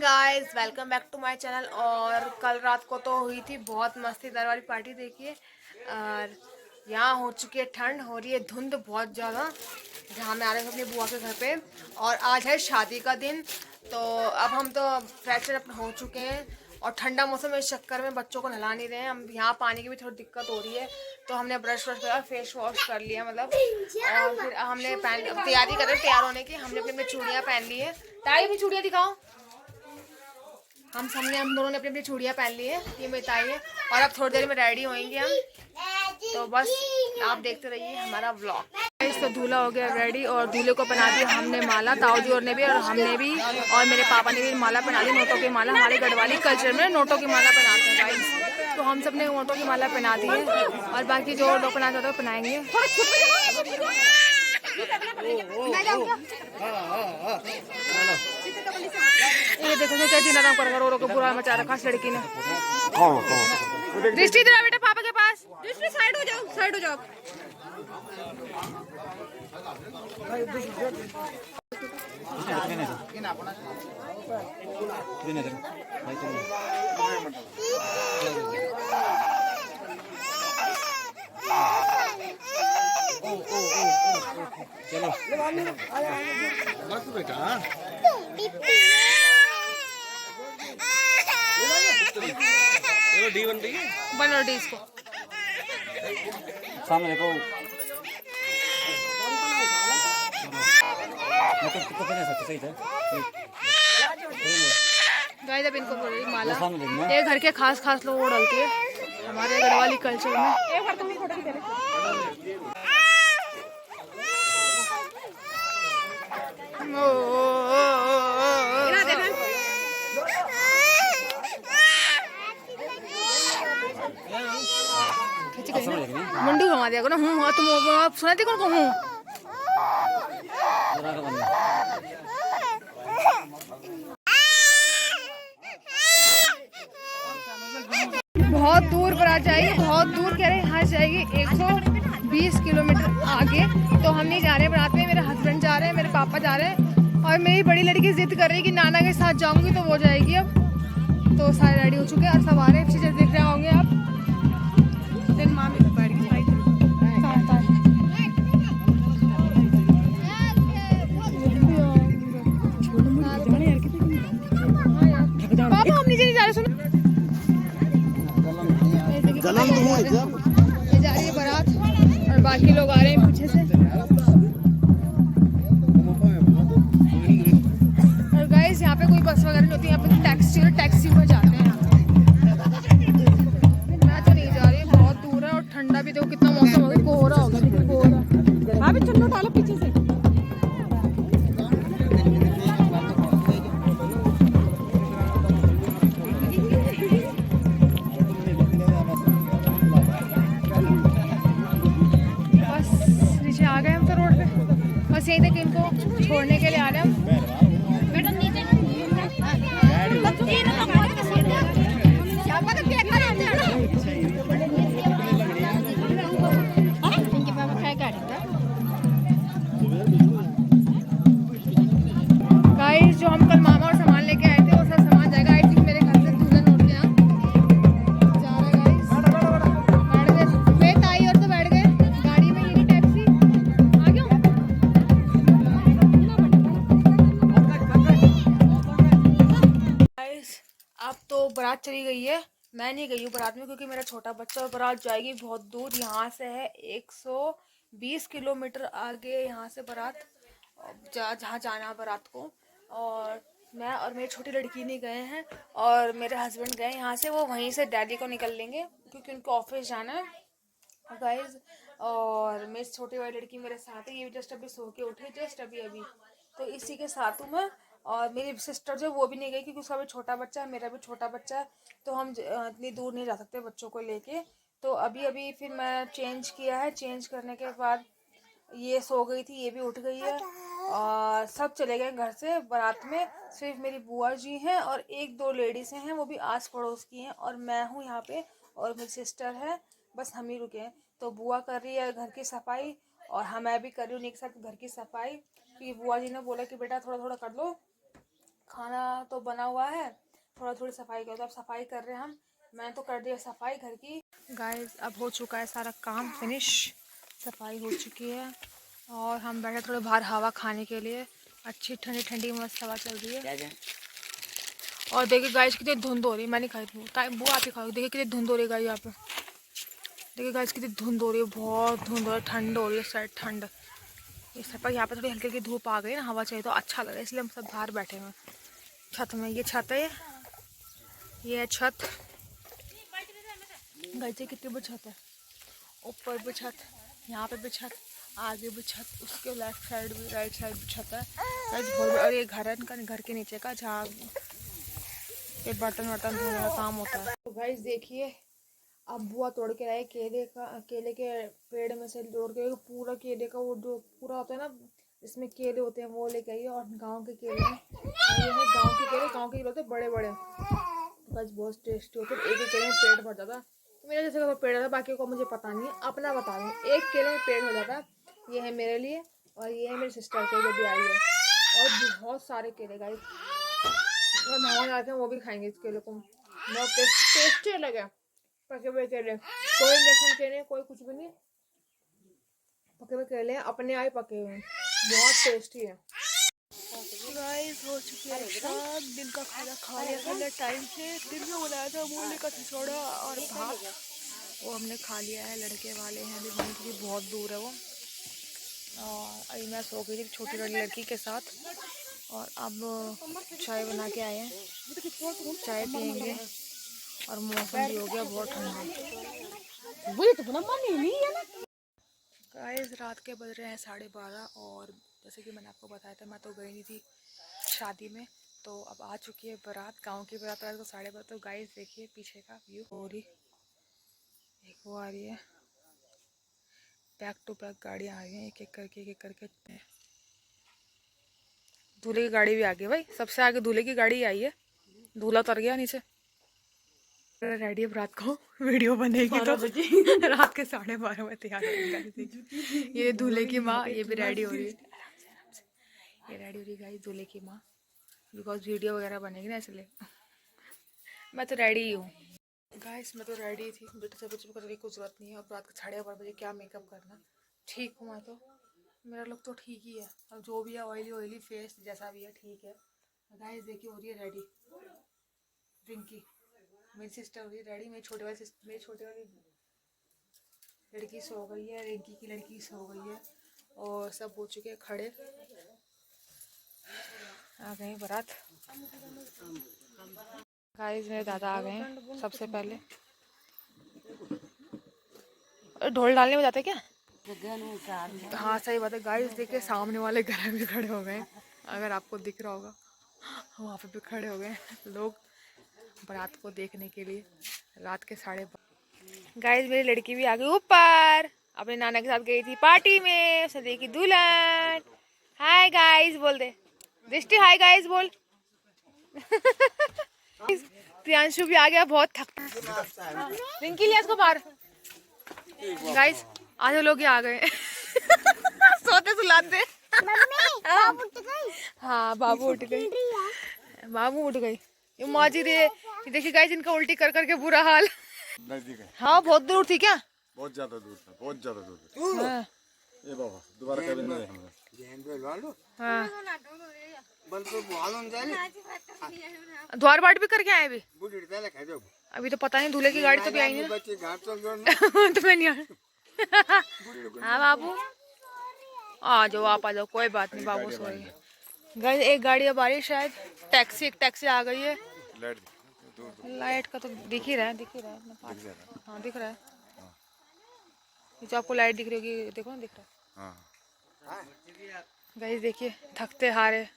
Guys, welcome back to my channel. और कल रात को तो हुई थी बहुत मस्तीदार वाली पार्टी, देखिए। और यहाँ हो चुकी है ठंड, हो रही है धुंध बहुत ज़्यादा, जहाँ मैं आ रही हूँ अपनी बुआ के घर पे। और आज है शादी का दिन, तो अब हम तो फ्रेश अप हो चुके हैं। और ठंडा मौसम में इस चक्कर में बच्चों को नहला नहीं रहे हैं हम। यहाँ पानी की भी थोड़ी दिक्कत हो रही है, तो हमने ब्रश वश करा, फेस वॉश कर लिया मतलब। और फिर हमने तैयारी कर रहे हैं तैयार होने की। हमने अपनी चूड़ियाँ पहन ली है। ताई भी चूड़ियाँ दिखाओ। हम दोनों ने अपनी अपनी चूड़ियाँ पहन ली है, ये मेरी ताई है। और अब थोड़ी देर में रेडी होएंगे हम, तो बस आप देखते रहिए हमारा व्लॉग। तो दूल्हा हो गया रेडी, और दूल्हे को पहना दी हमने माला, ताऊजी और ने भी, और हमने भी, और मेरे पापा ने भी माला पहना दी, नोटों की माला। हमारे गढ़वाली कल्चर में नोटों की माला पहनाते हैं गाइस, तो हम सब ने नोटों की माला पहना दी है। और बाकी जो लोग पहना चाहते हैं पहनाएंगे। ये देखो क्या जीना कर रो को बुरा मचा रखा लड़की ने। दृष्टि इधर बेटा पापा के पास। दृष्टि साइड हो जाओ, साइड हो जाओ। चलो बेटा D1 बनो डी इसको सामने देखो। कितना पहने सकते सही था। गाइस अब इनको बोल रही माला, ये घर के खास खास लोग वो डालते हैं हमारे गढ़वाली कल्चर में। मुंडी घुमा दिया करो। हूँ तुम सुनाती कौन को हूँ। बहुत दूर पर आ जाएगी, बहुत दूर कह रहे यहाँ जाएगी 120 किलोमीटर आगे। तो हम नहीं जा रहे बारात में, मेरे हस्बैंड जा रहे हैं, मेरे पापा जा रहे हैं, और मेरी बड़ी लड़की जिद कर रही है कि नाना के साथ जाऊंगी, तो वो जाएगी अब। तो सारे रेडी हो चुके हैं और सब आ रहे हैं, चीजें देख रहे होंगे आप। पापा हम नीचे नहीं जा रहे, सुनो। ये जा रही है बारात और बाकी लोग आ रहे हैं पीछे से। और गाइस यहाँ पे कोई बस वगैरह नहीं होती, यहाँ पे टैक्सी में जाते हैं। मैं तो नहीं जा रही, बहुत दूर है और ठंडा भी। देखो कितना मौसम हो गया, कोहरा हो गया, देखो कोहरा। हाँ भी चन्नो डालो पीछे से। बस यही तक इनको छोड़ने के लिए आ रहे हैं गाइस। जो हम कल मामा और सामान लेके आए थे वो सब सामान जाएगा आई थिंक मेरे घर से दुल्हन उठ गया जा रहा है गाइस। बैठ गए मैं ताई और तो बैठ गए गाड़ी में, यही टैक्सी आ गया। गाइस अब तो बारात चली गई है, मैं नहीं गई हूँ बारात में क्योंकि मेरा छोटा बच्चा, और बारात जाएगी बहुत दूर। यहाँ से है 120 किलोमीटर आगे यहाँ से बारात, जहाँ जाना बारात को। और मैं और मेरी छोटी लड़की नहीं गए हैं, और मेरे हस्बैंड गए यहाँ से, वो वहीं से डैडी को निकल लेंगे क्योंकि उनको ऑफिस जाना है गाइस। और मेरी छोटी वाली लड़की मेरे साथ है, ये जस्ट अभी सो के उठी, जस्ट अभी तो इसी के साथ हूँ मैं। और मेरी सिस्टर जो वो भी नहीं गई क्योंकि उसका भी छोटा बच्चा है, मेरा भी छोटा बच्चा है, तो हम इतनी दूर नहीं जा सकते बच्चों को लेके। तो अभी फिर मैं चेंज किया है, चेंज करने के बाद ये सो गई थी, ये भी उठ गई है, और सब चले गए घर से बारात में। सिर्फ मेरी बुआ जी हैं और एक दो लेडीज़ हैं, वो भी आस पड़ोस की हैं, और मैं हूँ यहाँ पे, और मेरी सिस्टर है, बस हम ही रुके हैं। तो बुआ कर रही है घर की सफाई, और मैं भी कर रही हूँ एक साथ घर की सफाई, क्योंकि बुआ जी ने बोला कि बेटा थोड़ा थोड़ा कर लो, खाना तो बना हुआ है, थोड़ा थोड़ी सफाई कर, तो अब सफाई कर रहे हैं हम। मैंने तो कर दिया सफाई घर की। गाइस अब हो चुका है सारा काम फिनिश, सफाई हो चुकी है और हम बैठे थोड़े बाहर हवा खाने के लिए। अच्छी ठंडी ठंडी मस्त हवा चल रही है। और देखिए गाइस कितनी धुंध हो रही है। मैं नहीं खाई थी वो, आप ही खाओ। देखिए कितनी धुंध हो रही है गाइस यहाँ पे। देखिए गाइस कितनी धुंध हो रही है, बहुत धुंध हो रही है, ठंड हो रही है साइड ठंड। इस पर यहाँ पे थोड़ी हल्की हल्की धूप आ गई ना, हवा चाहिए तो अच्छा लगा, इसलिए हम सब बाहर बैठे हुए छत में। ये छत है, ये है छत। गाइस कितनी बड़ी छत है, ऊपर भी छत, यहाँ पे भी छत, आगे भी छत, उसके लेफ्ट साइड भी राइट साइड भी छत है। और ये घर है इनका, घर के नीचे का, जहाँ ये बर्तन वर्तन धोने का काम होता है। तो गाइस देखिए अब बुआ तोड़ के लाए केले के पेड़ में से तोड़ के पूरा केले का वो जो पूरा होता है ना, इसमें केले होते हैं, वो लेके आई। और गांव के केले हैं, ये है गांव के केले। गांव के केले होते हैं बड़े बड़े, बस बहुत टेस्टी होते हैं। एक एक केले में पेट भर जाता है। मेरे जैसे का पेड़ है, बाकी को मुझे पता नहीं है, अपना बता रही हूँ। एक केले में पेट हो जाता है। ये है मेरे लिए और ये है मेरी सिस्टर के, जो भी आई है। और बहुत सारे केले गाइस, और मेहमान आते हैं वो भी खाएंगे इस केले को, बहुत टेस्टी लगे पके हुए केले। कोई इंजेक्शन केले, कोई कुछ भी नहीं, पके हुए केले अपने आप पके हुए, बहुत टेस्टी है। गाइस हो चुकी है शाम, दिन का खाना खा लिया हमने टाइम से। दिन में बनाया था मूली का छिछोड़ा और भात, वो हमने खा लिया है। लड़के वाले हैं अभी वहीं की, बहुत दूर है वो। और अभी मैं सो गई थी छोटी वाली लड़की के साथ। और अब चाय बना के आए हैं, चाय पियेंगे। और मौसम भी हो गया बहुत ठंडा। गाइस रात के बज रहे हैं 12:30 और जैसे कि मैंने आपको बताया था, मैं तो गई नहीं थी शादी में। तो अब आ चुकी है बारात, गांव की बारात आ, तो 12:30। तो गाइस देखिए पीछे का व्यू हो रही, एक वो आ रही है, बैक टू बैक गाड़ियाँ आ रही हैं, एक एक करके। दूल्हे की गाड़ी भी आ गई भाई, सबसे आगे दूल्हे की गाड़ी आई है। दूल्हा उतर गया नीचे, रेडी है रात को वीडियो बनेगी तो रात के 12:30 बजे तैयार हो। ये दूल्हे की माँ, ये भी रेडी हो रही है, ये रेडी हो रही है दूल्हे की माँ, बिकॉज वीडियो वगैरह बनेगी ना इसलिए। मैं तो रेडी ही हूँ गाइस, मैं तो रेडी थी। बेटे से कुछ करने की जरूरत नहीं है। अब रात के 12:30 बजे क्या मेकअप करना, ठीक हूँ मैं तो, मेरा लुक तो ठीक ही है। अब जो भी है ऑयली ऑयली फेस जैसा भी है ठीक है। गाइस देखिए हो रही है रेडी रिंकी, मेरी सिस्टर हो रही है रेडी। मेरी छोटी वाली लड़की सो गई है, रिंकी की लड़की सो गई है। और सब हो चुके हैं खड़े, आ गए बारात। गाइस मेरे दादा आ गए हैं सबसे पहले। ढोल डालने में जाते क्या? हाँ सही बात है। गाइस देखिए सामने वाले घर में भी खड़े हो गए, अगर आपको दिख रहा होगा वहाँ पे भी खड़े हो गए लोग बारात को देखने के लिए। रात के 12:30। गाइस मेरी लड़की भी आ गई ऊपर, अपने नाना के साथ गई थी पार्टी में, उसने देखी दुल्हन। हाय गाइस बोल दे दृष्टि, हाय गाइस बोल। प्रियांशु भी आ गया, बहुत थक। रिंकी लिया इसको बाहर। गाइस आधे लोग ही आ गए सोते सुलाते। हाँ बाबू उठ गई, बाबू उठ गई। ये माजी रे, देखिए गाइस इनका उल्टी कर करके बुरा हाल। हाँ बहुत दूर थी क्या? बहुत ज्यादा दूर था, बहुत ज्यादा दूर। हाँ। ए बाबा दोबारा कभी नहीं देखूंगा। हाँ। द्वार बाट भी करके आए अभी? अभी तो पता नहीं, दूल्हे की गाड़ी तो भी आई नहीं ना। तो मैं नहीं हाँ बाबू आ जाओ, आप आ जाओ, कोई बात नहीं, बाबू सो रही है। गाइस एक गाड़ी अब आ रही है शायद, टैक्सी, एक टैक्सी आ गई है। लाइट का तो दिख ही रहा है, दिख ही रहा है। हाँ दिख रहा है, जो आपको लाइट दिख रही होगी, देखो ना दिख रहा है। गाइस देखिए थकते हारे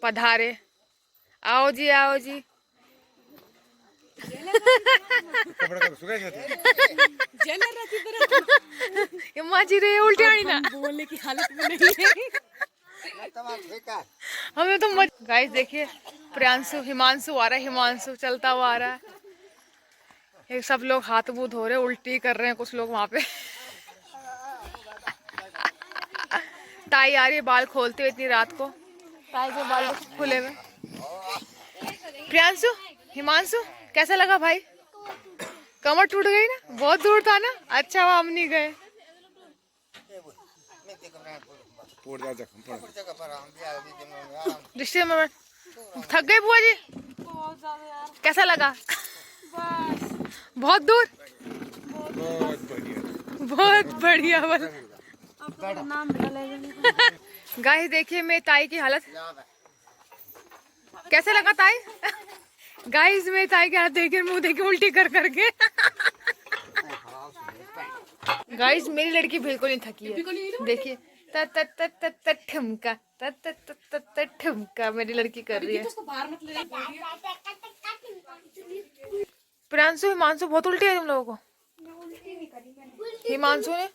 पधारे, आओ जी आओ जी। माजी रे उल्टी आनी ना, बोलने की हालत में नहीं है हमें तो। गाइस देखिए प्रियांशु, हिमांशु आ रहा है, हिमांशु चलता हुआ आ रहा है। ये सब लोग हाथ मुंह धो रहे, उल्टी कर रहे हैं कुछ लोग वहां पे। ताई आ रही है बाल खोलते हुए इतनी रात को, ताई के बाल खुले हुए। प्रियांशु, हिमांशु, कैसा लगा भाई? कमर टूट गई ना, बहुत दूर था ना। अच्छा हुआ हम नहीं गए। रिश्ते में थक गए बुआ जी? कैसा लगा? बहुत दूर, बहुत बढ़िया। गाइस देखिए मेरी ताई की हालत कैसे लगा ताई? गाइस मेरी ताई की हालत देखिए, मुंह देखिए उल्टी कर करके। गाइस मेरी लड़की बिल्कुल नहीं थकी है, देखिए ठुमका ठुमका मेरी लड़की कर रही है। प्रियांशु, हिमांशु बहुत उल्टी है तुम लोगों को। हिमांशु ने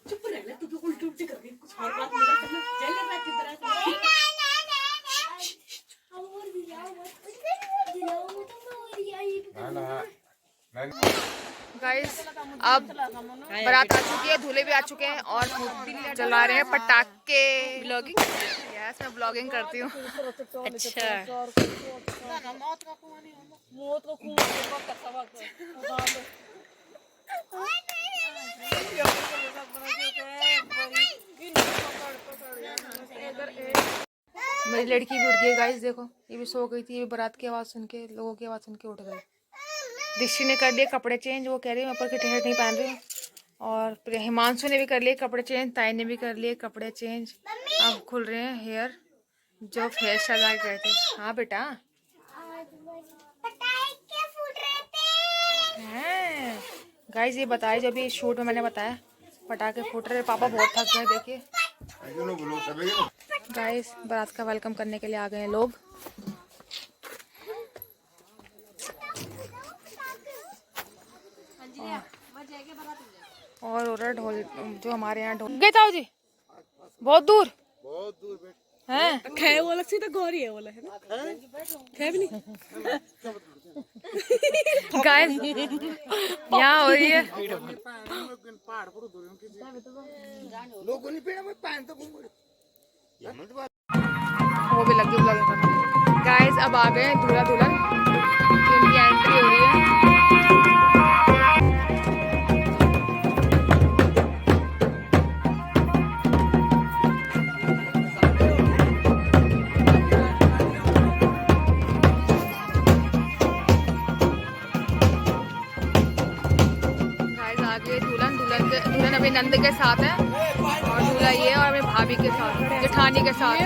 गाइस अब बारात आ चुकी है, दूल्हे भी आ चुके हैं और चला रहे हैं पटाखे। ब्लॉगिंग, यस मैं ब्लॉगिंग करती हूँ। अच्छा मेरी लड़की भी उठ गई गाइस, देखो ये भी सो गई थी, ये भी बारात की आवाज़ सुन के, लोगों की आवाज़ सुन के उठ गई। दृष्टि ने कर लिए कपड़े चेंज, वो कह रही है ऊपर की टी शर्ट नहीं पहन रही। और हिमांशु ने भी कर लिए कपड़े चेंज, ताई ने भी कर लिए कपड़े चेंज। अब खुल रहे हैं हेयर, जो हेयर स्टाइल लगा गए थे। हाँ बेटा हैं गाइस, ये बताया जो अभी शूट में मैंने बताया पटाखे फूट रहे। पापा बहुत थक गए, देखिए गाइस बारात का वेलकम करने के लिए आ गए हैं लोग। और ढोल जो हमारे यहाँ ढोल गए ताऊ जी बहुत दूर हैं। खाए वाला सीधा गौरी है वाला है ना, खाए भी नहीं। गाइस यहाँ हो रही है वो भी लगी ब्लॉगिंग करना। गाइस अब आ गए दूल्हा दुल्हन, उनकी एंट्री हो रही है। दुल्हन अभी नंद के साथ है और दूल्हा ये और मेरी भाभी के साथ, जेठानी के साथ।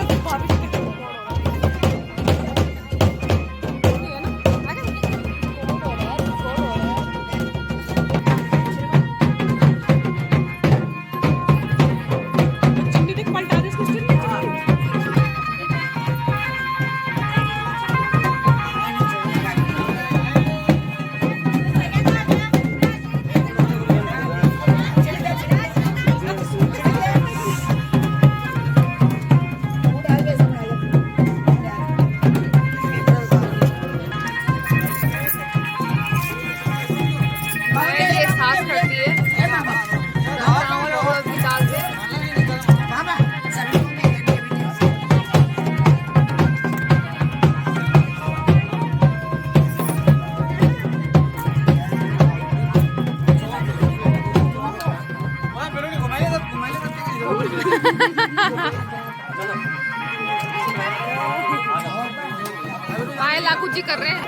लाखू जी कर रहे हैं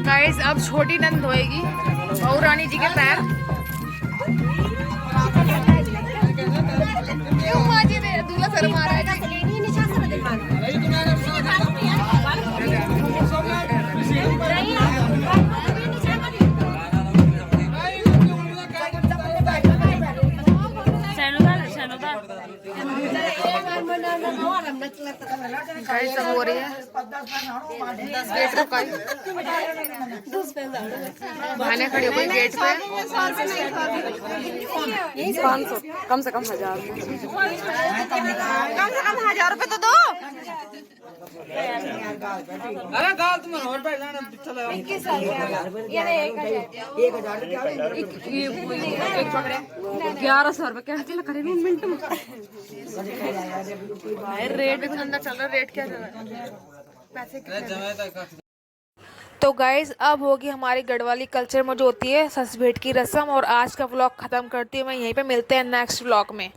गाइस। अब छोटी नंद धोएगी बहू रानी जी के पैर। दूल्हा सर मारा है। गाइस सब हो रही है, गेट रुकाई, बहनें खड़ी हो गई गेट पे। 500 कम से कम 1000, कम से कम 1000 रुपए तो दो। अरे गाल तुम और भाई जाना चलो 21,000 ये 1000 1100 रुपए क्या करे मिनट में। भाई रेट भी अंदर चल रहा है, रेट क्या चल रहा है, पैसे कितने हैं? जमाए तक तो गाइज अब होगी हमारी गढ़वाली कल्चर में जो होती है सस भेंट की रस्म, और आज का व्लॉग खत्म करती हूँ मैं यहीं पे। मिलते हैं नेक्स्ट व्लॉग में।